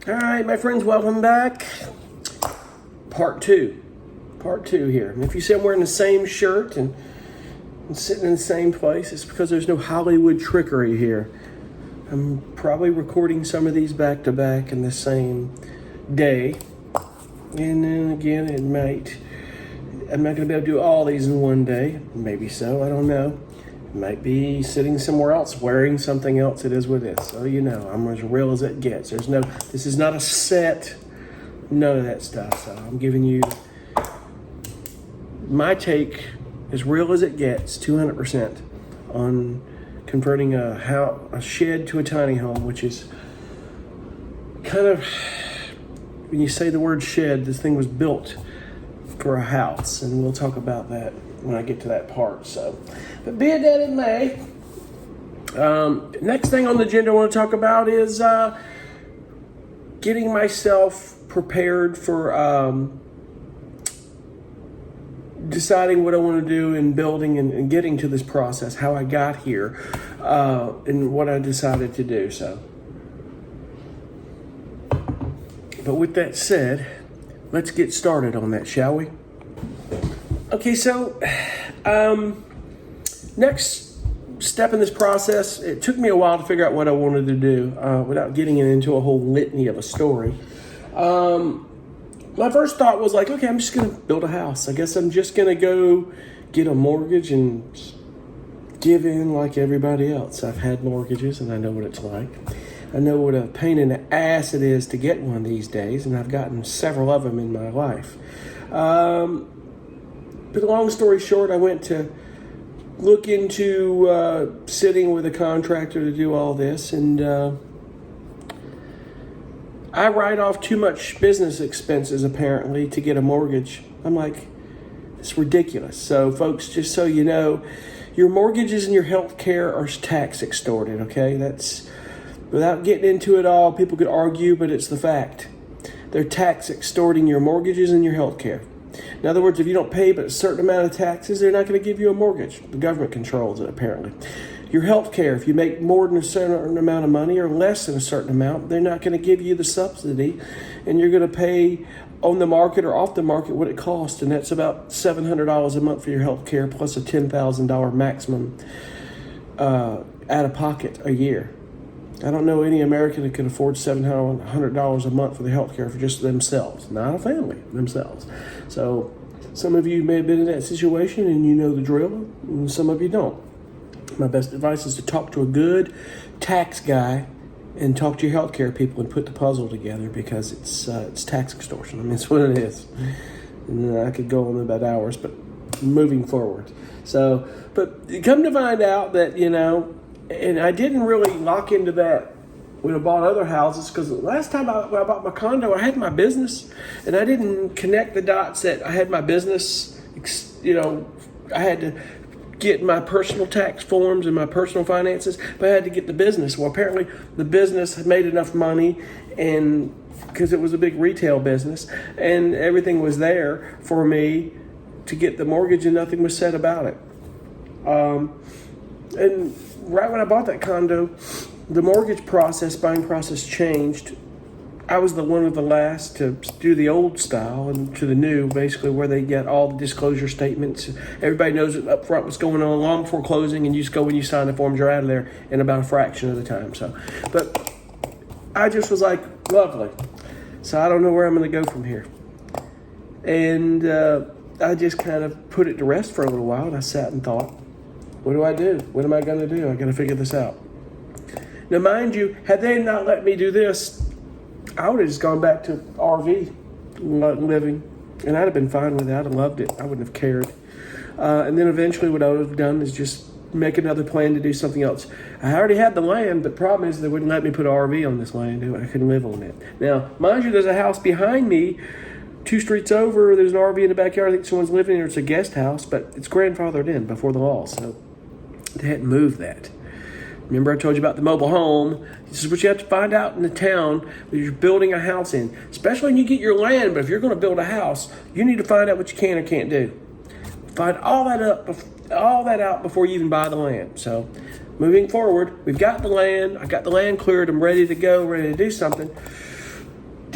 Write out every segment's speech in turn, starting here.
All right, my friends, welcome back. Part two here. And if you see I'm wearing the same shirt and sitting in the same place, it's because there's no Hollywood trickery here. I'm probably recording some of these back to back in the same day. And then again, I'm not going to be able to do all these in one day. Maybe so, I don't know. Might be sitting somewhere else wearing something else. It is what it is. So I'm as real as it gets. This is not a set, none of that stuff. So I'm giving you my take, as real as it gets, 200% on converting a shed to a tiny home, which is kind of, when you say the word shed, this thing was built for a house, and we'll talk about that when I get to that part. So, but be it that it may, next thing on the agenda I want to talk about is getting myself prepared for deciding what I want to do in building and getting to this process, how I got here, and what I decided to do. So, but with that said, let's get started on that, shall we? Okay, so next step in this process, it took me a while to figure out what I wanted to do without getting into a whole litany of a story. My first thought was like, okay, I'm just going to build a house. I guess I'm just going to go get a mortgage and give in like everybody else. I've had mortgages and I know what it's like. I know what a pain in the ass it is to get one these days, and I've gotten several of them in my life. But long story short, I went to look into sitting with a contractor to do all this, and I write off too much business expenses, apparently, to get a mortgage. I'm like, it's ridiculous. So, folks, just so you know, your mortgages and your health care are tax extorted, okay? That's, without getting into it all, people could argue, but it's the fact. They're tax extorting your mortgages and your health care. In other words, if you don't pay but a certain amount of taxes, they're not going to give you a mortgage. The government controls it, apparently. Your health care, if you make more than a certain amount of money or less than a certain amount, they're not going to give you the subsidy, and you're going to pay on the market or off the market what it costs, and that's about $700 a month for your health care plus a $10,000 maximum out of pocket a year. I don't know any American that can afford $700 a month for the health care for just themselves, not a family, themselves. So some of you may have been in that situation and you know the drill, and some of you don't. My best advice is to talk to a good tax guy and talk to your health care people and put the puzzle together, because it's tax extortion. I mean, it's what it is. And I could go on about hours, but moving forward. So, but come to find out that, and I didn't really lock into that when I bought other houses, because the last time when I bought my condo, I had my business, and I didn't connect the dots that I had my business, I had to get my personal tax forms and my personal finances, but I had to get the business. Well, apparently the business had made enough money, and because it was a big retail business, and everything was there for me to get the mortgage, and nothing was said about it. And right when I bought that condo, the mortgage buying process changed. I was one of the last to do the old style and to the new, basically, where they get all the disclosure statements. Everybody knows up front what's going on long before closing, and you just go when you sign the forms, you're out of there in about a fraction of the time. So, but I just was like, lovely. So I don't know where I'm going to go from here. And I just kind of put it to rest for a little while, and I sat and thought, what do I do? What am I going to do? I got to figure this out. Now, mind you, had they not let me do this, I would have just gone back to RV living, and I'd have been fine with it. I'd have loved it. I wouldn't have cared. And then eventually what I would have done is just make another plan to do something else. I already had the land, but the problem is they wouldn't let me put an RV on this land. I couldn't live on it. Now, mind you, there's a house behind me, 2 streets over. There's an RV in the backyard. I think someone's living there. It's a guest house, but it's grandfathered in before the law, so they hadn't moved that. Remember I told you about the mobile home? This is what you have to find out in the town that you're building a house in, especially when you get your land. But if you're going to build a house, you need to find out what you can or can't do. Find all that out before you even buy the land. So moving forward, we've got the land. I got the land cleared. I'm ready to go, ready to do something.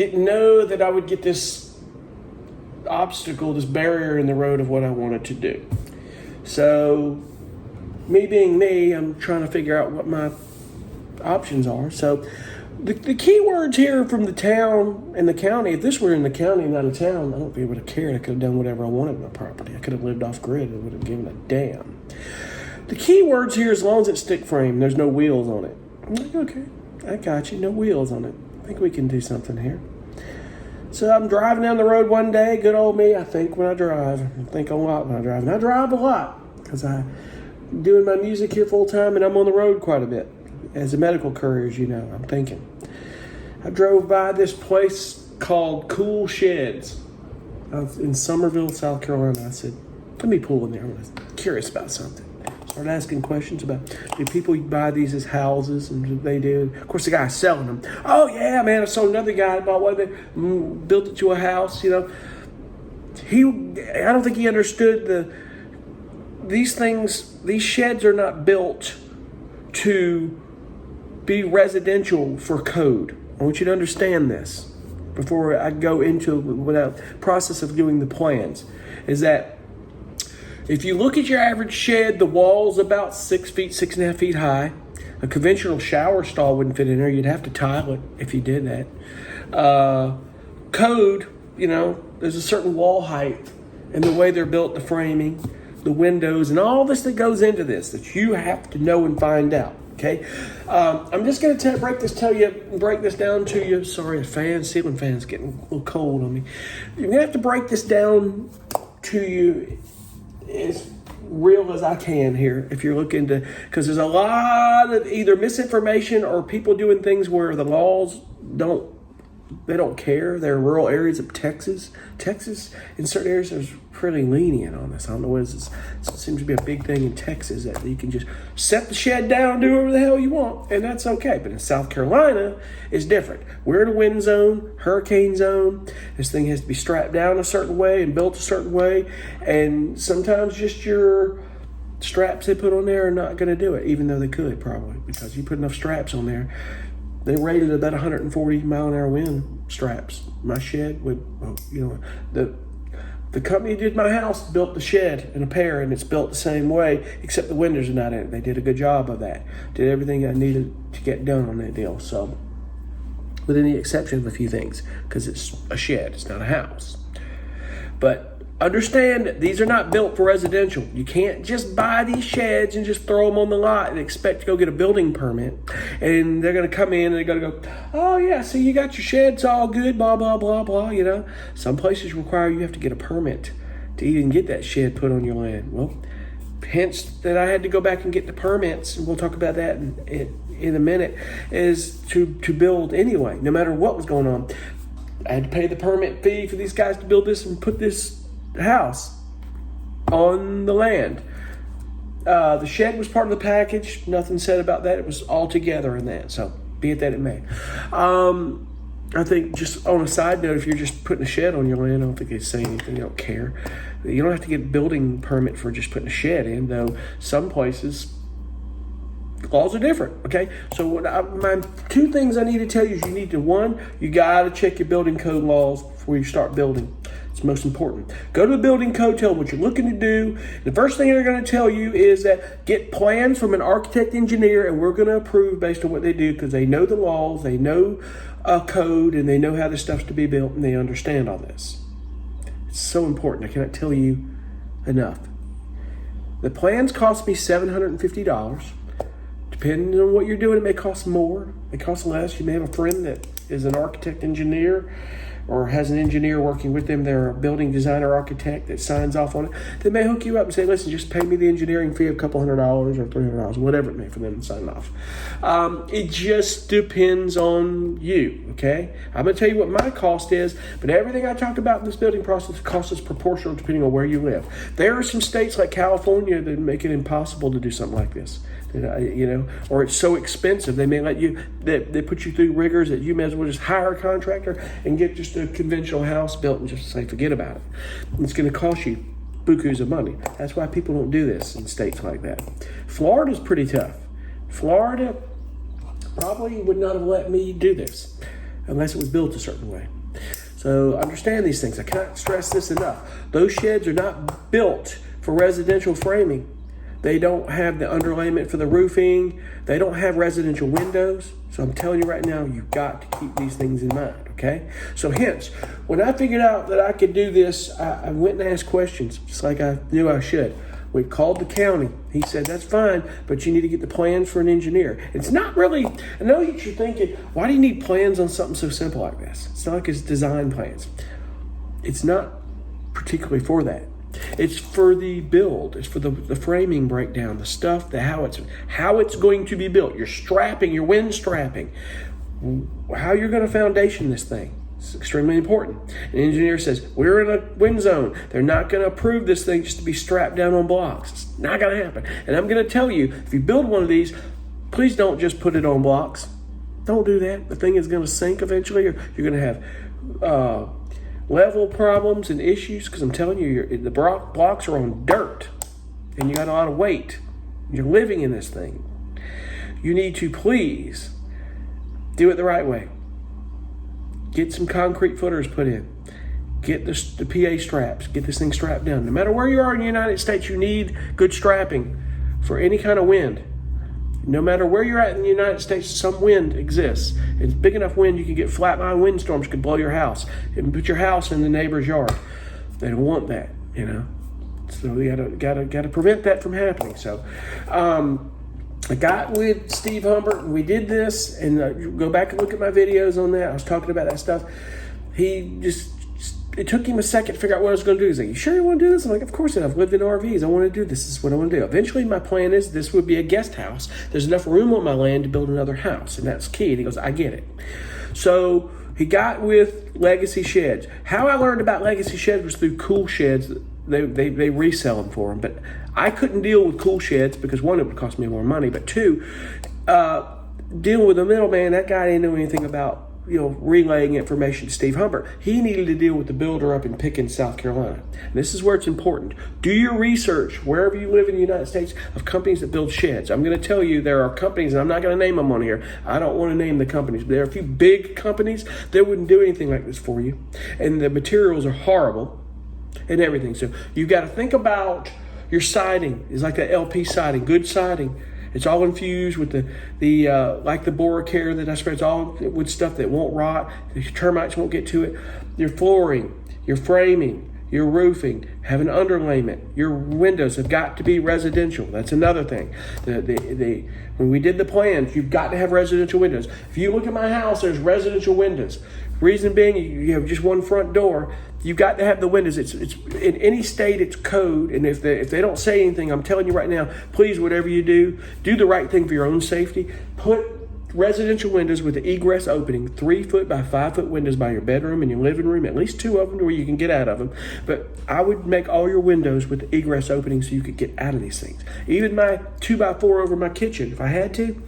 didn't know that I would get this obstacle, this barrier in the road of what I wanted to do. So, me being me, I'm trying to figure out what my options are. So, the key words here from the town and the county, if this were in the county, not a town, I don't think it would have cared. I could have done whatever I wanted with my property. I could have lived off grid. I would have given a damn. The key words here, as long as it's stick frame, there's no wheels on it. I'm like, okay, I got you. No wheels on it. I think we can do something here. So I'm driving down the road one day. Good old me. I think when I drive. I think a lot when I drive. And I drive a lot because I'm doing my music here full time and I'm on the road quite a bit. As a medical courier, as you know, I'm thinking. I drove by this place called Cool Sheds. I was in Somerville, South Carolina. I said, let me pull in there. I'm curious about something. Started asking questions about, do people buy these as houses? And they do. Of course, the guy's selling them. Oh, yeah, man, I saw another guy bought one that built it to a house, you know. I don't think he understood these sheds are not built to be residential for code. I want you to understand this before I go into the process of doing the plans, is that if you look at your average shed, the wall's about 6 feet, 6.5 feet high. A conventional shower stall wouldn't fit in there. You'd have to tile it if you did that. Code, you know, there's a certain wall height and the way they're built, the framing, the windows, and all this that goes into this that you have to know and find out. Okay, I'm just going to break this down to you. Sorry, ceiling fan's getting a little cold on me. You're going to have to break this down to you as real as I can here if you're looking to, because there's a lot of either misinformation or people doing things where the laws don't care. They're in rural areas of Texas. In certain areas, is pretty lenient on this. I don't know what it is. It seems to be a big thing in Texas that you can just set the shed down and do whatever the hell you want, and that's okay. But in South Carolina, it's different. We're in a wind zone, hurricane zone. This thing has to be strapped down a certain way and built a certain way, and sometimes just your straps they put on there are not going to do it, even though they could probably, because you put enough straps on there. They rated about 140 mile an hour wind straps. My shed would, the company that did my house built the shed in a pair, and it's built the same way, except the windows are not in it. They did a good job of that. Did everything I needed to get done on that deal. So, with the exception of a few things, because it's a shed, it's not a house. But understand that these are not built for residential. You can't just buy these sheds and just throw them on the lot and expect to go get a building permit. And they're going to come in and they're going to go, oh yeah, so you got your sheds all good, blah, blah, blah, blah, you know. Some places require you have to get a permit to even get that shed put on your land. Well, hence that I had to go back and get the permits, and we'll talk about that in a minute, is to build anyway, no matter what was going on. I had to pay the permit fee for these guys to build this and put this house on the land. The shed was part of the package. Nothing said about that. It was all together in that. So be it that it may. I think just on a side note, if you're just putting a shed on your land, I don't think they say anything. They don't care. You don't have to get a building permit for just putting a shed in, though some places laws are different. Okay, so my two things I need to tell you is you got to check your building code laws before you start building. It's most important. Go to the building code, tell them what you're looking to do. The first thing they're going to tell you is that get plans from an architect engineer, and we're going to approve based on what they do, because they know the laws, they know code, and they know how this stuff's to be built, and they understand all this. It's so important. I cannot tell you enough. The plans cost me $750. Depending on what you're doing, it may cost more, it may cost less. You may have a friend that is an architect engineer or has an engineer working with them. They're a building designer architect that signs off on it. They may hook you up and say, listen, just pay me the engineering fee of a couple $100 or $300, whatever it may for them to sign off. It just depends on you, okay? I'm going to tell you what my cost is, but everything I talked about in this building process cost is proportional depending on where you live. There are some states like California that make it impossible to do something like this. Or it's so expensive. They may let you, they put you through rigors that you may as well just hire a contractor and get just a conventional house built and just say, forget about it. It's going to cost you bukus of money. That's why people don't do this in states like that. Florida's pretty tough. Florida probably would not have let me do this. unless it was built a certain way. So understand these things. I cannot stress this enough. Those sheds are not built for residential framing. They don't have the underlayment for the roofing. They don't have residential windows. So I'm telling you right now, you've got to keep these things in mind, okay? So hence, when I figured out that I could do this, I went and asked questions, just like I knew I should. We called the county. He said, that's fine, but you need to get the plans for an engineer. It's not really, I know that you're thinking, why do you need plans on something so simple like this? It's not like it's design plans. It's not particularly for that. It's for the build. It's for the framing breakdown, the stuff, how it's going to be built. Your strapping, your wind strapping, how you're going to foundation this thing. It's extremely important. An engineer says, we're in a wind zone. They're not going to approve this thing just to be strapped down on blocks. It's not going to happen. And I'm going to tell you, if you build one of these, please don't just put it on blocks. Don't do that. The thing is going to sink eventually. You're going to have level problems and issues, because I'm telling you, the blocks are on dirt and you got a lot of weight. You're living in this thing. You need to please do it the right way. Get some concrete footers put in. Get the PA straps. Get this thing strapped down. No matter where you are in the United States, you need good strapping for any kind of wind. No matter where you're at in the United States, some wind exists. It's big enough wind you can get flat-line windstorms could blow your house and put your house in the neighbor's yard. They don't want that, you know. So we gotta prevent that from happening. So I got with Steve Humbert and we did this, and go back and look at my videos on that. I was talking about that stuff. It took him a second to figure out what I was going to do. He's like, you sure you want to do this? I'm like, of course I've lived in RVs. I want to do this. This is what I want to do. Eventually, my plan is this would be a guest house. There's enough room on my land to build another house, and that's key. And he goes, I get it. So he got with Legacy Sheds. How I learned about Legacy Sheds was through Cool Sheds. They resell them for them. But I couldn't deal with Cool Sheds because, one, it would cost me more money. But two, dealing with the middleman, that guy didn't know anything about relaying information to Steve Humbert. He needed to deal with the builder up in Pickens, South Carolina. And this is where it's important. Do your research wherever you live in the United States of companies that build sheds. I'm going to tell you there are companies, and I'm not going to name them on here. I don't want to name the companies, but there are a few big companies that wouldn't do anything like this for you. And the materials are horrible and everything. So you've got to think about your siding. It's like the LP siding, good siding. It's all infused with the like the Boracare that I spread. It's all with stuff that won't rot. The termites won't get to it. Your flooring, your framing, your roofing, have an underlayment. Your windows have got to be residential. That's another thing. When we did the plans, you've got to have residential windows. If you look at my house, there's residential windows. Reason being, you have just one front door. You've got to have the windows. It's in any state, it's code. And if they don't say anything, I'm telling you right now, please, whatever you do the right thing for your own safety. Put residential windows with the egress opening, 3 foot by 5 foot windows by your bedroom and your living room, at least 2 of them where you can get out of them. But I would make all your windows with the egress opening so you could get out of these things. Even my 2x4 over my kitchen, if I had to.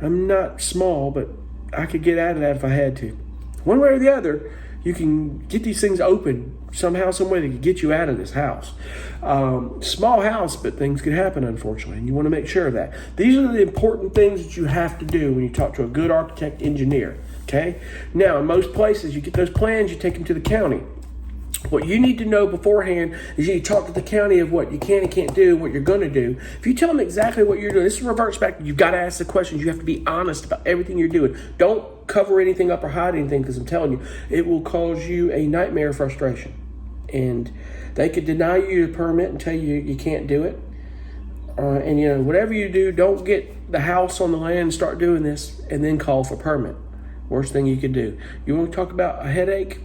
I'm not small, but I could get out of that if I had to. One way or the other, you can get these things open somehow, some way that can get you out of this house. Small house, but things could happen, unfortunately, and you want to make sure of that. These are the important things that you have to do when you talk to a good architect engineer, okay? Now, in most places, you get those plans, you take them to the county. What you need to know beforehand is you need to talk to the county of what you can and can't do, what you're going to do. If you tell them exactly what you're doing, this reverts back. You've got to ask the questions. You have to be honest about everything you're doing. Don't cover anything up or hide anything, because I'm telling you, it will cause you a nightmare frustration. And they could deny you the permit and tell you you can't do it. And whatever you do, don't get the house on the land and start doing this and then call for permit. Worst thing you could do. You want to talk about a headache?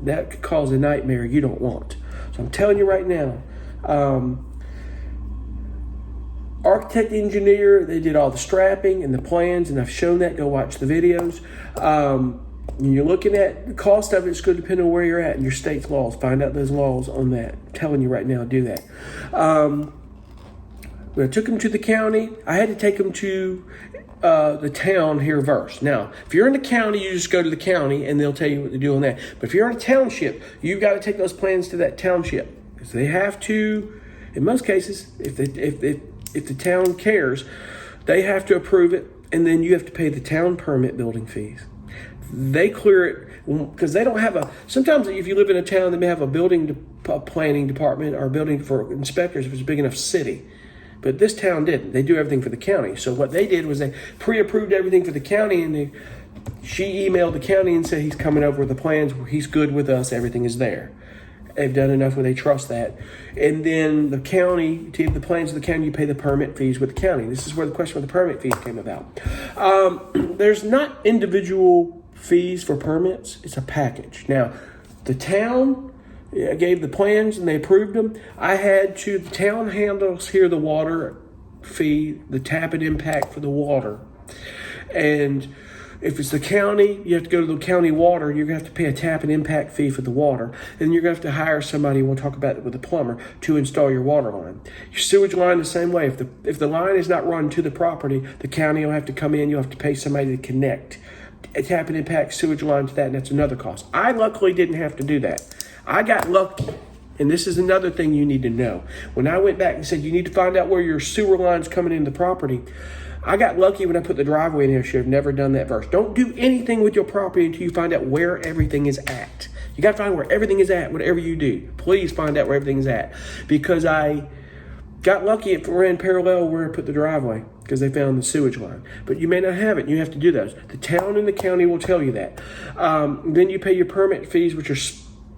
That could cause a nightmare you don't want. So I'm telling you right now, architect, engineer, they did all the strapping and the plans, and I've shown that. Go watch the videos. When you're looking at the cost of it, it's going to depend on where you're at and your state's laws. Find out those laws on that. I'm telling you right now, do that. When I took them to the county, I had to take them to the town here first. Now, if you're in the county, you just go to the county and they'll tell you what to do on that. But if you're in a township, you've got to take those plans to that township, because they have to, in most cases, if the town cares, they have to approve it. and then you have to pay the town permit building fees. They clear it because they don't have sometimes if you live in a town, they may have a planning department or building for inspectors if it's a big enough city. But this town didn't. They do everything for the county. So what they did was they pre-approved everything for the county, and she emailed the county and said he's coming over with the plans. He's good with us. Everything is there. They've done enough where they trust that. And then the county, to give the plans to the county, you pay the permit fees with the county. This is where the question of the permit fees came about. There's not individual fees for permits. It's a package. Now, the town gave the plans and they approved them. The town handles here the water fee, the tap and impact for the water. And if it's the county, you have to go to the county water. You're going to have to pay a tap and impact fee for the water. Then you're going to have to hire somebody, we'll talk about it with a plumber, to install your water line. Your sewage line the same way. If the line is not run to the property, the county will have to come in. You'll have to pay somebody to connect a tap and impact sewage line to that, and that's another cost. I luckily didn't have to do that. I got lucky. And this is another thing you need to know. When I went back and said you need to find out where your sewer line's coming into the property, I got lucky when I put the driveway in here. I should have never done that first. Don't do anything with your property until you find out where everything is at. You got to find where everything is at, whatever you do. Please find out where everything is at. Because I got lucky it ran parallel where I put the driveway because they found the sewage line. But you may not have it. You have to do those. The town and the county will tell you that. Then you pay your permit fees, which are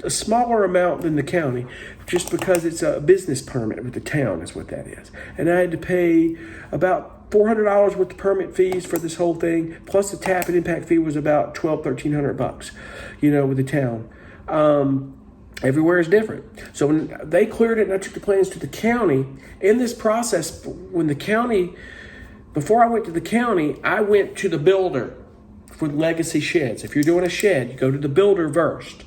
a smaller amount than the county, just because it's a business permit with the town is what that is. And I had to pay about $400 worth of permit fees for this whole thing, plus the tap and impact fee was about $1,300, with the town. Everywhere is different. So when they cleared it and I took the plans to the county, in this process, before I went to the county, I went to the builder for legacy sheds. If you're doing a shed, you go to the builder first.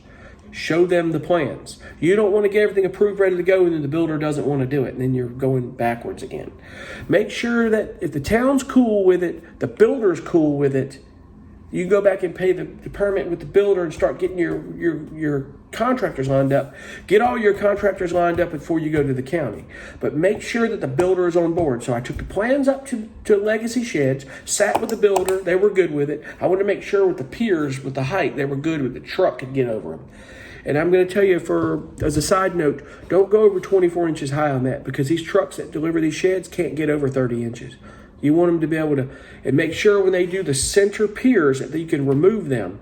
Show them the plans. You don't want to get everything approved, ready to go, and then the builder doesn't want to do it, and then you're going backwards again. Make sure that if the town's cool with it, the builder's cool with it, you go back and pay the permit with the builder and start getting your contractors lined up. Get all your contractors lined up before you go to the county. But make sure that the builder is on board. So I took the plans up to Legacy Sheds, sat with the builder. They were good with it. I wanted to make sure with the piers, with the height, they were good with the truck could get over them. And I'm going to tell you, as a side note, don't go over 24 inches high on that because these trucks that deliver these sheds can't get over 30 inches. You want them to be able to, and make sure when they do the center piers that you can remove them.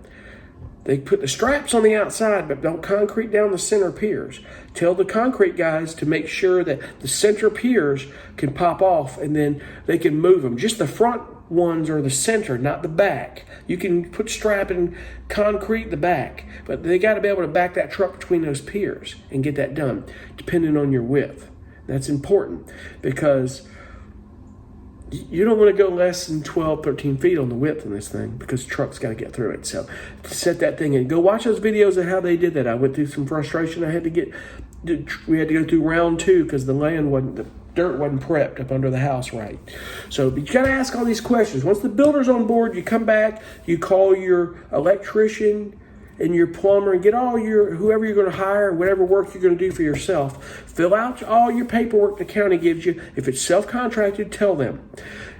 They put the straps on the outside, but don't concrete down the center piers. Tell the concrete guys to make sure that the center piers can pop off and then they can move them. Just the front ones are the center, not the back. You can put strap and concrete the back, but they got to be able to back that truck between those piers and get that done, depending on your width. That's important because you don't want to go less than 12, 13 feet on the width on this thing because the truck's got to get through it. So set that thing in. Go watch those videos of how they did that. I went through some frustration. We had to go through round 2 because the dirt wasn't prepped up under the house right. So you got to ask all these questions. Once the builder's on board, you come back, you call your electrician and your plumber and get all whoever you're going to hire, whatever work you're going to do for yourself. Fill out all your paperwork the county gives you. If it's self-contracted, tell them.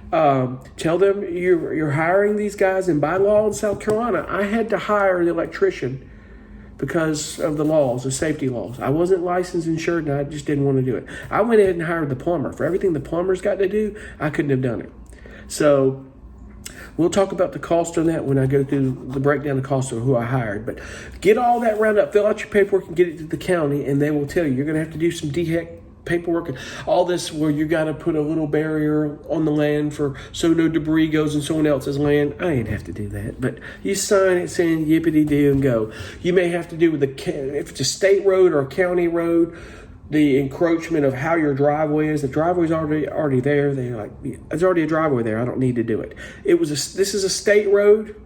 Tell them you're hiring these guys. And by law in South Carolina, I had to hire the electrician because of the laws, the safety laws. I wasn't licensed, insured, and I just didn't want to do it. I went ahead and hired the plumber. For everything the plumber's got to do, I couldn't have done it. So we'll talk about the cost on that when I go through the breakdown of cost of who I hired. But get all that round up, fill out your paperwork and get it to the county, and they will tell you. You're going to have to do some DHEC paperwork and all this where you got to put a little barrier on the land so no debris goes in someone else's land. I ain't have to do that, but you sign it saying yippity do and go. You may have to do with if it's a state road or a county road, the encroachment of how your driveway is. The driveway's already there. There's already a driveway there. I don't need to do it. This is a state road,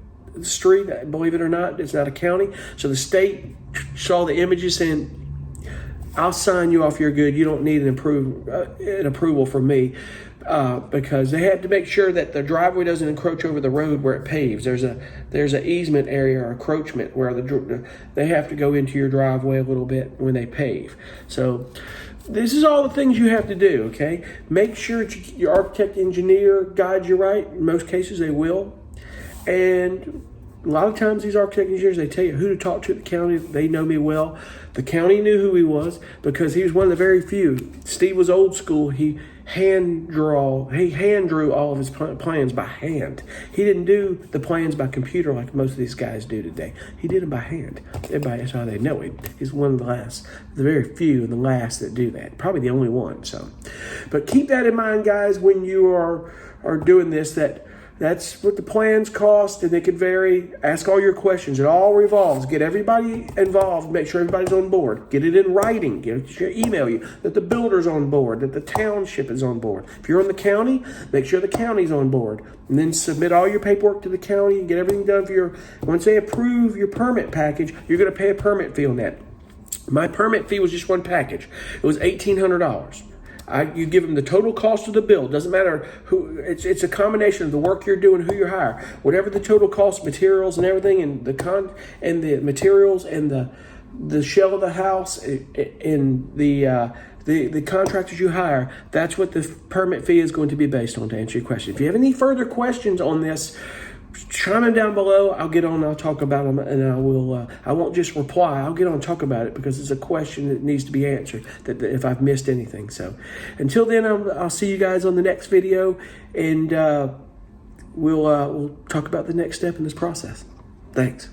street. Believe it or not, it's not a county. So the state saw the images saying, "I'll sign you off. You're good. You don't need an approval from me." because they have to make sure that the driveway doesn't encroach over the road where it paves. There's a easement area or encroachment where they have to go into your driveway a little bit when they pave. So this is all the things you have to do, okay? Make sure your architect engineer guides you right. In most cases, they will. And a lot of times these architect engineers, they tell you who to talk to at the county. They know me well. The county knew who he was because he was one of the very few. Steve was old school. He hand drew all of his plans by hand. He didn't do the plans by computer like most of these guys do today. He did them by hand. Everybody, that's how they know him. He's one of the very few and the last that do that. Probably the only one. So, but keep that in mind, guys, when you are doing this, that's what the plans cost, and they could vary. Ask all your questions. It all revolves. Get everybody involved. Make sure everybody's on board. Get it in writing. Email you that the builder's on board, that the township is on board. If you're in the county, make sure the county's on board. And then submit all your paperwork to the county and get everything done for once they approve your permit package, you're going to pay a permit fee on that. My permit fee was just one package. It was $1,800. You give them the total cost of the build. Doesn't matter who. It's a combination of the work you're doing, who you hire, whatever the total cost, materials and everything, and the materials and the shell of the house and the contractors you hire. That's what the permit fee is going to be based on. To answer your question, if you have any further questions on this, chime them down below. I'll get on. I'll talk about them, and I won't just reply. I'll get on and talk about it because it's a question that needs to be answered. That if I've missed anything. So, until then, I'll see you guys on the next video, and we'll talk about the next step in this process. Thanks.